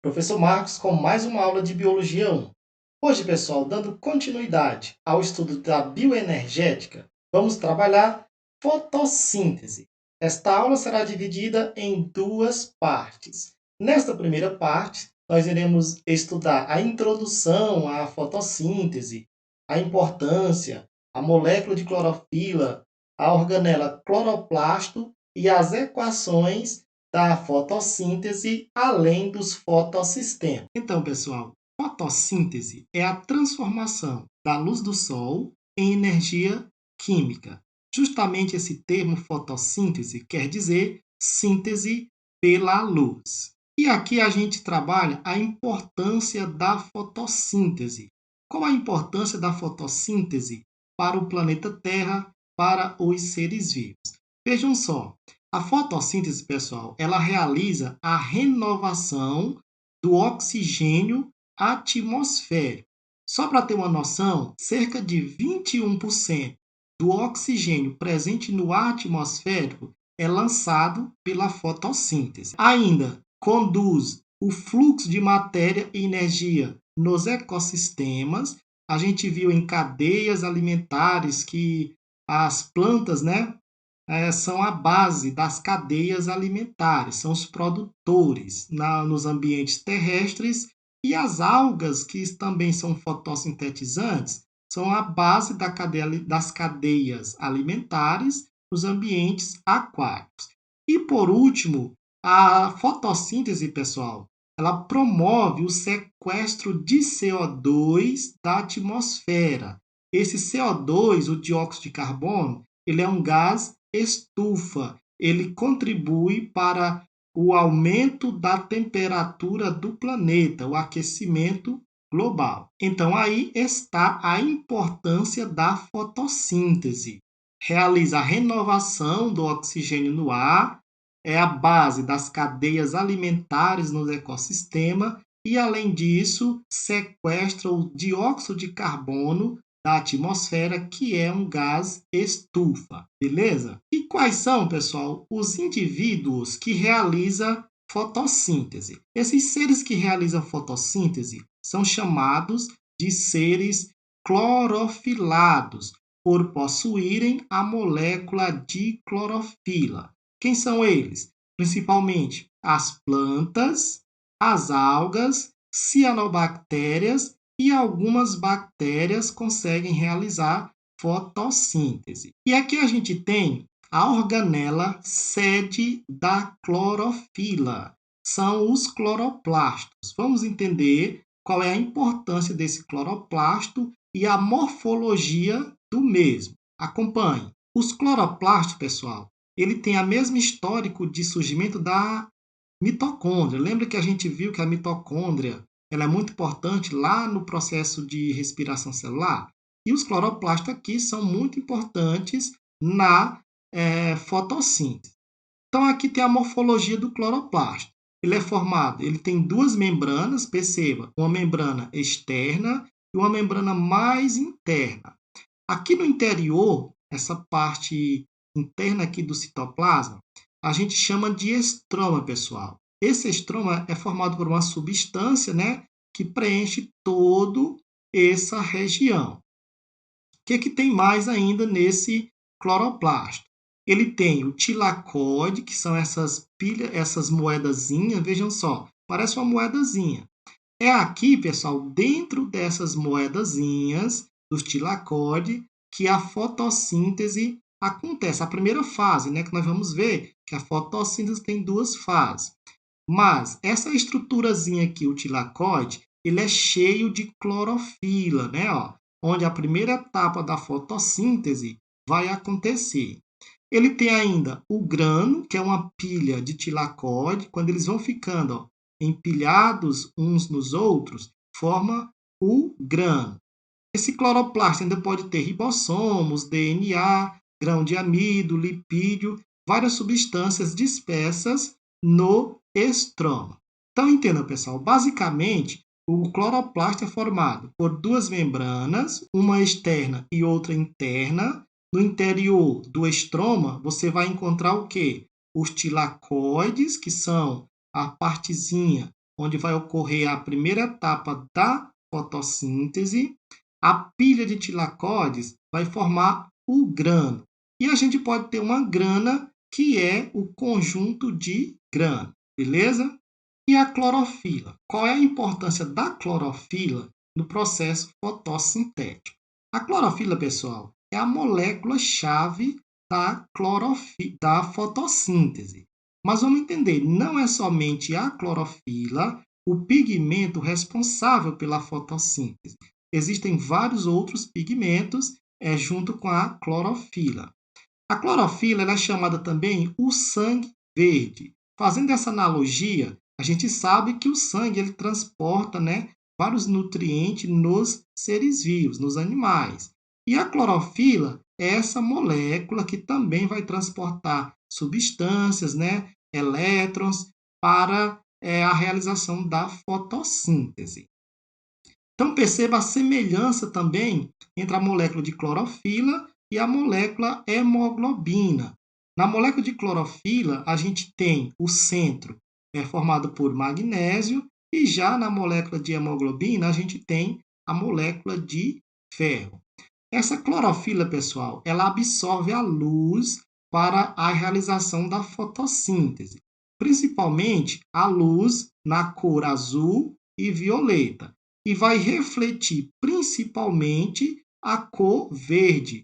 Professor Marcos com mais uma aula de Biologia 1. Hoje, pessoal, dando continuidade ao estudo da bioenergética, vamos trabalhar fotossíntese. Esta aula será dividida em duas partes. Nesta primeira parte, nós iremos estudar a introdução à fotossíntese, a importância, a molécula de clorofila, a organela cloroplasto e as equações da fotossíntese, além dos fotossistemas. Então, pessoal, fotossíntese é a transformação da luz do sol em energia química. Justamente esse termo fotossíntese quer dizer síntese pela luz. E aqui a gente trabalha a importância da fotossíntese. Qual a importância da fotossíntese para o planeta Terra, para os seres vivos? Vejam só, a fotossíntese, pessoal, ela realiza a renovação do oxigênio atmosférico. Só para ter uma noção, cerca de 21% do oxigênio presente no ar atmosférico é lançado pela fotossíntese. Ainda conduz o fluxo de matéria e energia nos ecossistemas. A gente viu em cadeias alimentares que as plantas, são a base das cadeias alimentares, são os produtores nos ambientes terrestres, e as algas, que também são fotossintetizantes, são a base das cadeias alimentares nos ambientes aquáticos. E, por último, a fotossíntese, pessoal, ela promove o sequestro de CO2 da atmosfera. Esse CO2, o dióxido de carbono, ele é um gás estufa. Ele contribui para o aumento da temperatura do planeta, o aquecimento global. Então, aí está a importância da fotossíntese. Realiza a renovação do oxigênio no ar, é a base das cadeias alimentares no ecossistema e, além disso, sequestra o dióxido de carbono da atmosfera, que é um gás estufa, beleza? E quais são, pessoal, os indivíduos que realizam fotossíntese? Esses seres que realizam fotossíntese são chamados de seres clorofilados, por possuírem a molécula de clorofila. Quem são eles? Principalmente as plantas, as algas, cianobactérias e algumas bactérias conseguem realizar fotossíntese. E aqui a gente tem a organela sede da clorofila. São os cloroplastos. Vamos entender qual é a importância desse cloroplasto e a morfologia do mesmo. Acompanhe. Os cloroplastos, pessoal, ele tem a mesma histórico de surgimento da mitocôndria. Lembra que a gente viu que a mitocôndria ela é muito importante lá no processo de respiração celular? E os cloroplastos aqui são muito importantes na fotossíntese. Então, aqui tem a morfologia do cloroplasto. Ele é formado, ele tem duas membranas, perceba, uma membrana externa e uma membrana mais interna. Aqui no interior, essa parte interna aqui do citoplasma, a gente chama de estroma, pessoal. Esse estroma é formado por uma substância, que preenche toda essa região. O que tem mais ainda nesse cloroplasto? Ele tem o tilacóide, que são essas moedazinhas, vejam só, parece uma moedazinha. É aqui, pessoal, dentro dessas moedazinhas, dos tilacóide, que a fotossíntese acontece. A primeira fase, que nós vamos ver que a fotossíntese tem duas fases. Mas essa estruturazinha aqui, o tilacóide, ele é cheio de clorofila, onde a primeira etapa da fotossíntese vai acontecer. Ele tem ainda o grano, que é uma pilha de tilacóide. Quando eles vão ficando empilhados uns nos outros, forma o grano. Esse cloroplasto ainda pode ter ribossomos, DNA, grão de amido, lipídio, várias substâncias dispersas no estroma. Então, entenda, pessoal, basicamente, o cloroplasto é formado por duas membranas, uma externa e outra interna. No interior do estroma, você vai encontrar o quê? Os tilacóides, que são a partezinha onde vai ocorrer a primeira etapa da fotossíntese. A pilha de tilacoides vai formar o grano. E a gente pode ter uma grana, que é o conjunto de grano, beleza? E a clorofila? Qual é a importância da clorofila no processo fotossintético? A clorofila, pessoal, é a molécula-chave da fotossíntese. Mas vamos entender, não é somente a clorofila o pigmento responsável pela fotossíntese. Existem vários outros pigmentos junto com a clorofila. A clorofila ela é chamada também o sangue verde. Fazendo essa analogia, a gente sabe que o sangue ele transporta, vários nutrientes nos seres vivos, nos animais. E a clorofila é essa molécula que também vai transportar substâncias, elétrons, para a realização da fotossíntese. Então, perceba a semelhança também entre a molécula de clorofila e a molécula hemoglobina. Na molécula de clorofila, a gente tem o centro formado por magnésio, e já na molécula de hemoglobina, a gente tem a molécula de ferro. Essa clorofila, pessoal, ela absorve a luz para a realização da fotossíntese, principalmente a luz na cor azul e violeta, e vai refletir principalmente a cor verde.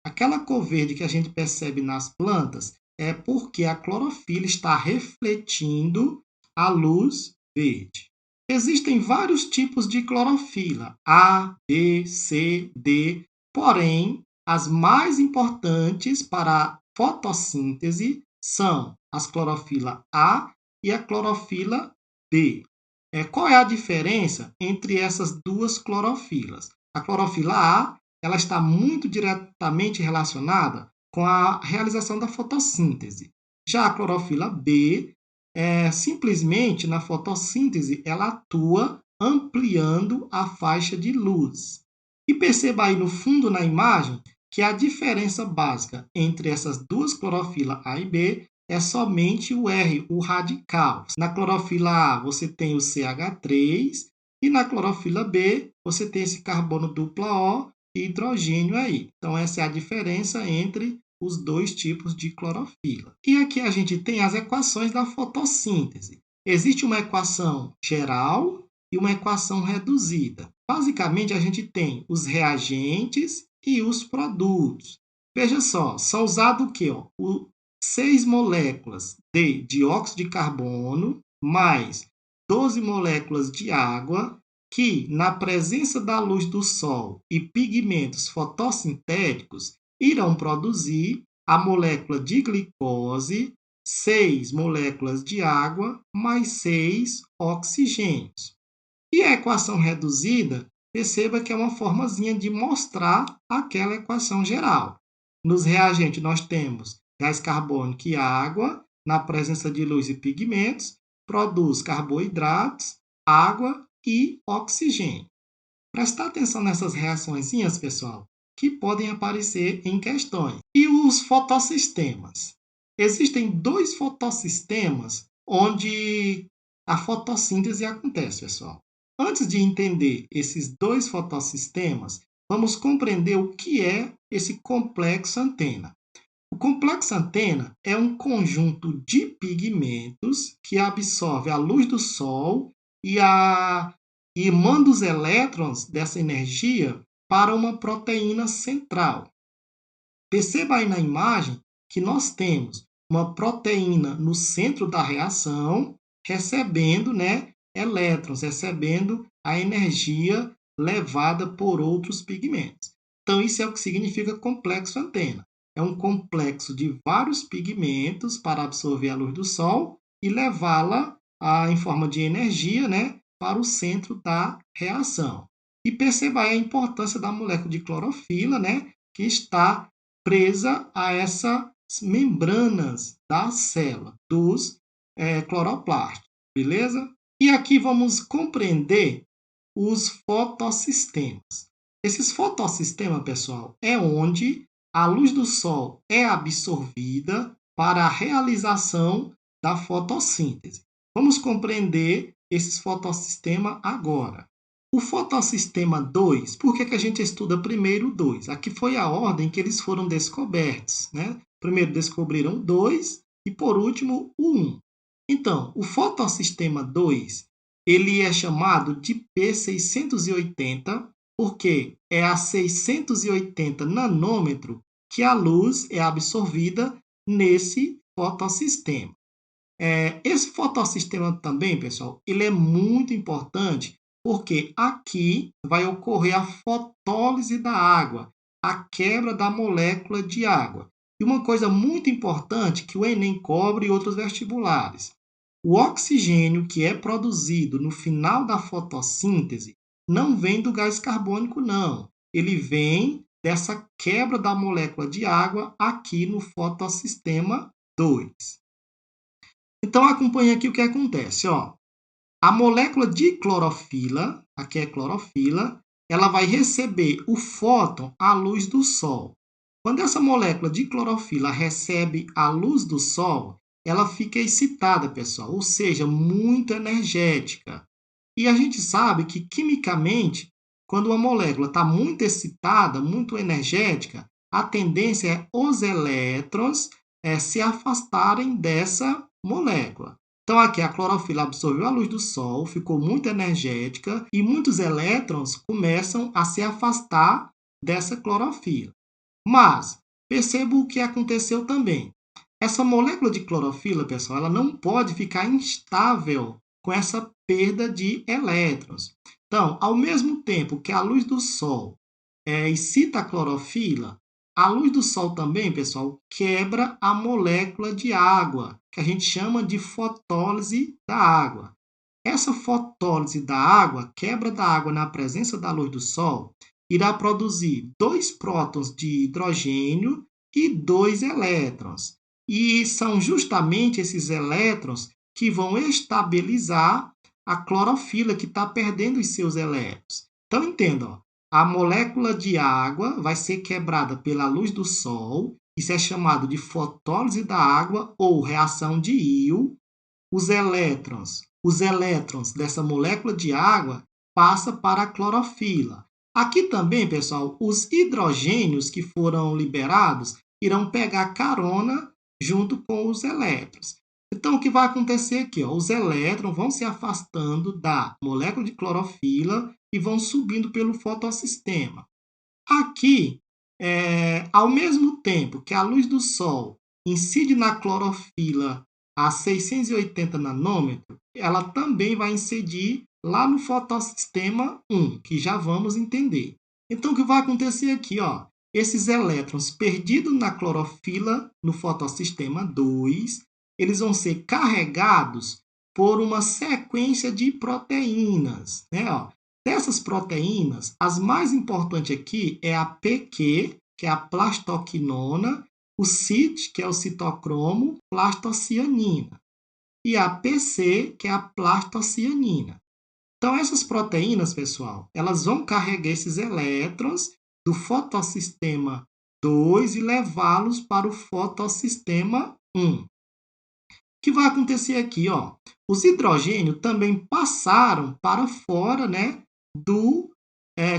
Aquela cor verde que a gente percebe nas plantas é porque a clorofila está refletindo a luz verde. Existem vários tipos de clorofila, A, B, C, D, porém, as mais importantes para a fotossíntese são as clorofila A e a clorofila B. Qual é a diferença entre essas duas clorofilas? A clorofila A ela está muito diretamente relacionada com a realização da fotossíntese. Já a clorofila B, simplesmente na fotossíntese, ela atua ampliando a faixa de luz. E perceba aí no fundo na imagem que a diferença básica entre essas duas clorofilas A e B é somente o R, o radical. Na clorofila A você tem o CH3 e na clorofila B você tem esse carbono dupla O e hidrogênio aí. Então essa é a diferença entre os dois tipos de clorofila. E aqui a gente tem as equações da fotossíntese. Existe uma equação geral e uma equação reduzida. Basicamente a gente tem os reagentes e os produtos. Veja só, são usados o quê? 6 moléculas de dióxido de carbono mais 12 moléculas de água que, na presença da luz do sol e pigmentos fotossintéticos, irão produzir a molécula de glicose, 6 moléculas de água mais 6 oxigênios. E a equação reduzida, perceba que é uma formazinha de mostrar aquela equação geral. Nos reagentes nós temos gás carbônico e água, na presença de luz e pigmentos, produz carboidratos, água e oxigênio. Prestar atenção nessas reaçõezinhas, pessoal, que podem aparecer em questões. E os fotossistemas? Existem 2 fotossistemas onde a fotossíntese acontece, pessoal. Antes de entender esses 2 fotossistemas, vamos compreender o que é esse complexo antena. O complexo antena é um conjunto de pigmentos que absorve a luz do sol e manda os elétrons dessa energia para uma proteína central. Perceba aí na imagem que nós temos uma proteína no centro da reação recebendo, elétrons, recebendo a energia levada por outros pigmentos. Então, isso é o que significa complexo antena. É um complexo de vários pigmentos para absorver a luz do sol e levá-la em forma de energia, para o centro da reação. E perceba aí a importância da molécula de clorofila, que está presa a essas membranas da célula, dos cloroplastos, beleza? E aqui vamos compreender os fotossistemas. Esses fotossistemas, pessoal, é onde a luz do sol é absorvida para a realização da fotossíntese. Vamos compreender esses fotossistemas agora. O fotossistema 2, por que a gente estuda primeiro o 2? Aqui foi a ordem que eles foram descobertos, né? Primeiro descobriram o 2 e, por último, o 1. Então, o fotossistema 2, ele é chamado de P680, porque é a 680 nanômetro que a luz é absorvida nesse fotossistema. Esse fotossistema também, pessoal, ele é muito importante porque aqui vai ocorrer a fotólise da água, a quebra da molécula de água. E uma coisa muito importante que o Enem cobra e outros vestibulares. O oxigênio que é produzido no final da fotossíntese não vem do gás carbônico, não. Ele vem dessa quebra da molécula de água aqui no fotossistema 2. Então, acompanhe aqui o que acontece. Ó. A molécula de clorofila, aqui é clorofila, ela vai receber o fóton à luz do Sol. Quando essa molécula de clorofila recebe a luz do Sol, ela fica excitada, pessoal, ou seja, muito energética. E a gente sabe que, quimicamente, quando uma molécula está muito excitada, muito energética, a tendência é os elétrons se afastarem dessa molécula. Então, aqui a clorofila absorveu a luz do Sol, ficou muito energética e muitos elétrons começam a se afastar dessa clorofila. Mas, perceba o que aconteceu também. Essa molécula de clorofila, pessoal, ela não pode ficar instável com essa perda de elétrons. Então, ao mesmo tempo que a luz do Sol excita a clorofila, a luz do Sol também, pessoal, quebra a molécula de água, que a gente chama de fotólise da água. Essa fotólise da água, quebra da água na presença da luz do Sol, irá produzir 2 prótons de hidrogênio e 2 elétrons. E são justamente esses elétrons que vão estabilizar a clorofila que está perdendo os seus elétrons. Então, entendam, a molécula de água vai ser quebrada pela luz do Sol, isso é chamado de fotólise da água ou reação de Io. Os elétrons dessa molécula de água passam para a clorofila. Aqui também, pessoal, os hidrogênios que foram liberados irão pegar carona junto com os elétrons. Então, o que vai acontecer aqui? Ó, os elétrons vão se afastando da molécula de clorofila e vão subindo pelo fotossistema. Aqui, ao mesmo tempo que a luz do Sol incide na clorofila a 680 nanômetros, ela também vai incidir lá no fotossistema 1, que já vamos entender. Então, o que vai acontecer aqui? Ó, esses elétrons perdidos na clorofila no fotossistema 2, eles vão ser carregados por uma sequência de proteínas. Né? Ó, dessas proteínas, as mais importantes aqui é a PQ, que é a plastoquinona, o CIT, que é o citocromo, plastocianina, e a PC, que é a plastocianina. Então, essas proteínas, pessoal, elas vão carregar esses elétrons do fotossistema 2 e levá-los para o fotossistema 1. O que vai acontecer aqui? Ó, os hidrogênios também passaram para fora, né, do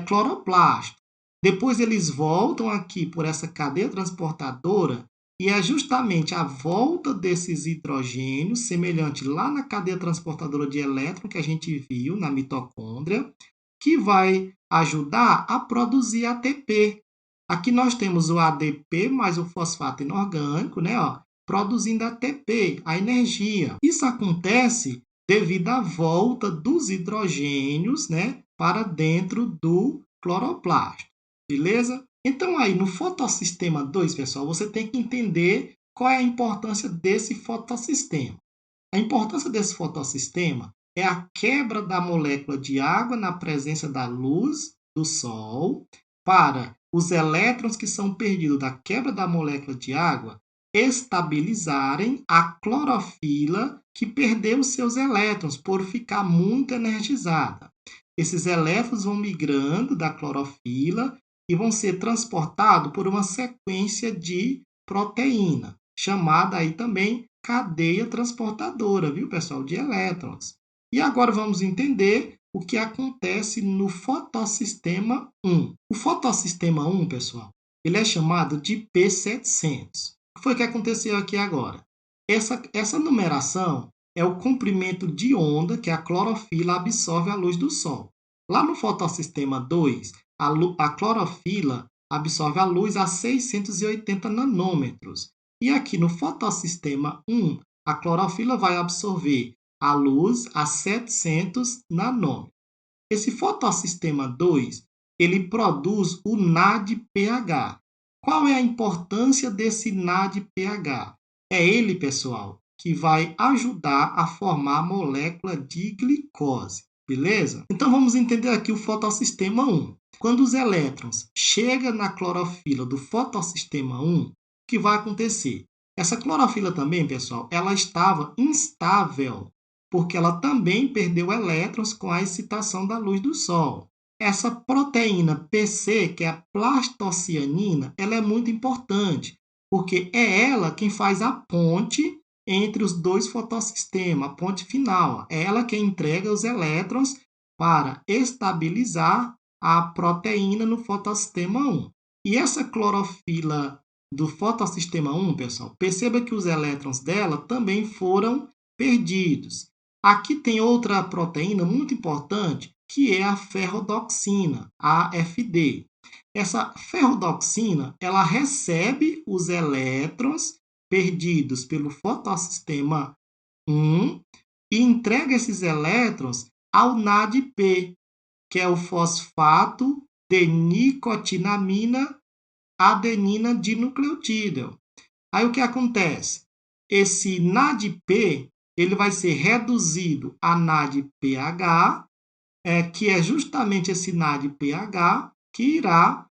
cloroplasto. Depois eles voltam aqui por essa cadeia transportadora e é justamente a volta desses hidrogênios, semelhante lá na cadeia transportadora de elétron que a gente viu na mitocôndria, que vai ajudar a produzir ATP. Aqui nós temos o ADP mais o fosfato inorgânico, né, ó, produzindo ATP, a energia. Isso acontece devido à volta dos hidrogênios, né, para dentro do cloroplasto. Beleza? Então, aí no fotossistema 2, pessoal, você tem que entender qual é a importância desse fotossistema. A importância desse fotossistema é a quebra da molécula de água na presença da luz do Sol para os elétrons que são perdidos da quebra da molécula de água estabilizarem a clorofila que perdeu seus elétrons por ficar muito energizada. Esses elétrons vão migrando da clorofila e vão ser transportados por uma sequência de proteína, chamada aí também cadeia transportadora, viu, pessoal, de elétrons. E agora vamos entender o que acontece no fotossistema 1. O fotossistema 1, pessoal, ele é chamado de P700. O que foi que aconteceu aqui agora? Essa numeração é o comprimento de onda que a clorofila absorve a luz do Sol. Lá no fotossistema 2, a clorofila absorve a luz a 680 nanômetros. E aqui no fotossistema 1, a clorofila vai absorver a luz a 700 nanômetros. Esse fotossistema 2, ele produz o NADPH. Qual é a importância desse NADPH? É ele, pessoal, que vai ajudar a formar a molécula de glicose, beleza? Então vamos entender aqui o fotossistema 1. Quando os elétrons chegam na clorofila do fotossistema 1, o que vai acontecer? Essa clorofila também, pessoal, ela estava instável, porque ela também perdeu elétrons com a excitação da luz do Sol. Essa proteína PC, que é a plastocianina, ela é muito importante, porque é ela quem faz a ponte entre os dois fotossistemas, a ponte final. É ela quem entrega os elétrons para estabilizar a proteína no fotossistema 1. E essa clorofila do fotossistema 1, pessoal, perceba que os elétrons dela também foram perdidos. Aqui tem outra proteína muito importante, que é a ferrodoxina, a AFD. Essa ferrodoxina, ela recebe os elétrons perdidos pelo fotossistema 1 e entrega esses elétrons ao NADP, que é o fosfato de nicotinamina adenina dinucleotídeo. Aí o que acontece? Esse NADP ele vai ser reduzido a NADPH, que é justamente esse NADPH que irá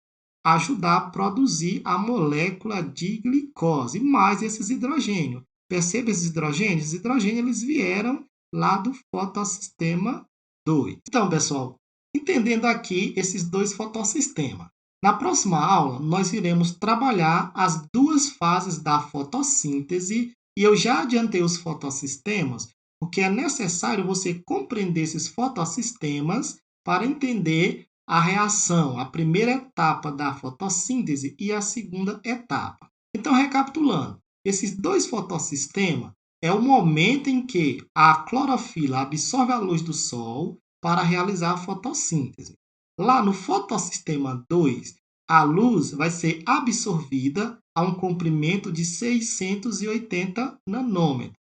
ajudar a produzir a molécula de glicose, mais esses hidrogênios. Perceba esses hidrogênios? Os hidrogênios eles vieram lá do fotossistema 2. Então, pessoal, entendendo aqui esses dois fotossistemas. Na próxima aula, nós iremos trabalhar as duas fases da fotossíntese e eu já adiantei os fotossistemas, porque é necessário você compreender esses fotossistemas para entender a reação, a primeira etapa da fotossíntese e a segunda etapa. Então, recapitulando, esses dois fotossistemas é o momento em que a clorofila absorve a luz do Sol para realizar a fotossíntese. Lá no fotossistema 2, a luz vai ser absorvida a um comprimento de 680 nanômetros.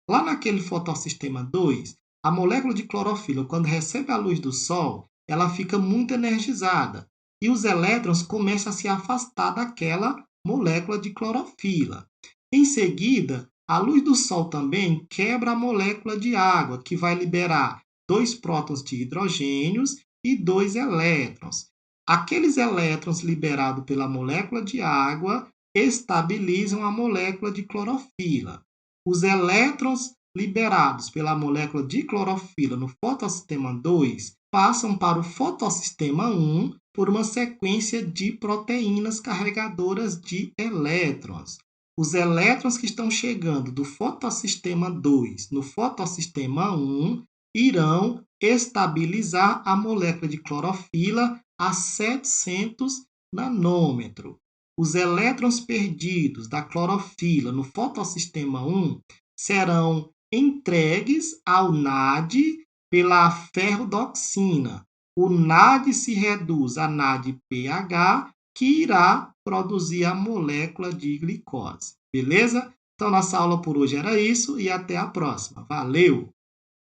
Lá naquele fotossistema 2, a molécula de clorofila, quando recebe a luz do Sol, ela fica muito energizada e os elétrons começam a se afastar daquela molécula de clorofila. Em seguida, a luz do Sol também quebra a molécula de água, que vai liberar 2 prótons de hidrogênios e 2 elétrons. Aqueles elétrons liberados pela molécula de água estabilizam a molécula de clorofila. Os elétrons liberados pela molécula de clorofila no fotossistema 2 passam para o fotossistema 1 por uma sequência de proteínas carregadoras de elétrons. Os elétrons que estão chegando do fotossistema 2 no fotossistema 1 irão estabilizar a molécula de clorofila a 700 nanômetros. Os elétrons perdidos da clorofila no fotossistema 1 serão entregues ao NAD pela ferrodoxina. O NAD se reduz a NADPH, que irá produzir a molécula de glicose. Beleza? Então, nossa aula por hoje era isso e até a próxima. Valeu!